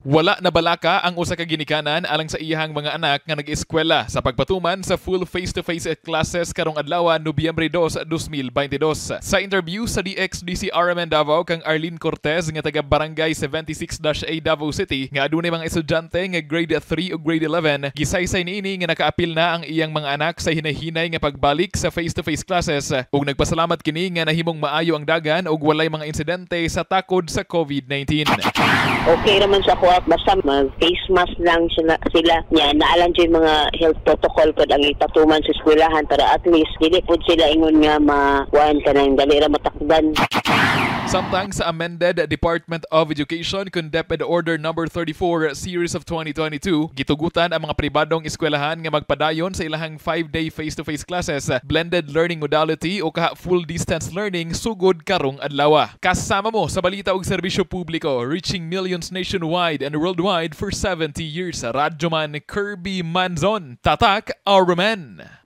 Wala na balaka ang usa ka ginikanan alang sa iyang mga anak nga nag-eskwela sa pagpatuman sa full face-to-face classes karong adlaw Nobyembre 2, 2022. Sa interview sa DXDC RMN Davao kang Arlene Cortez nga taga Barangay 76-A Davao City nga adunay mga estudyante nga grade 3 o grade 11, gisaysay niini nga nakaapil na ang iyang mga anak sa hinahinay nga pagbalik sa face-to-face classes ug nagpasalamat kini nga nahimong maayo ang dagan ug walay mga insidente sa takod sa COVID-19. Okay naman sa kuha, basta mag-face mask lang sila niya. Naalam dyan mga health protocol po ang itatuman sa eskwelahan para at least dili po sila ingon nga makuhaan ka ng dalira matakdan. Samtang sa amended Department of Education Condeped Order No. 34 Series of 2022, gitugutan ang mga pribadong eskwelahan nga magpadayon sa ilahang 5-day face-to-face classes, blended learning modality o kaha full distance learning sugod karong adlaw. Kasama mo sa balita ug serbisyo publiko, reaching millions nationwide and worldwide for 70 years. Radyo man Kirby Manzon, Tatak RMN.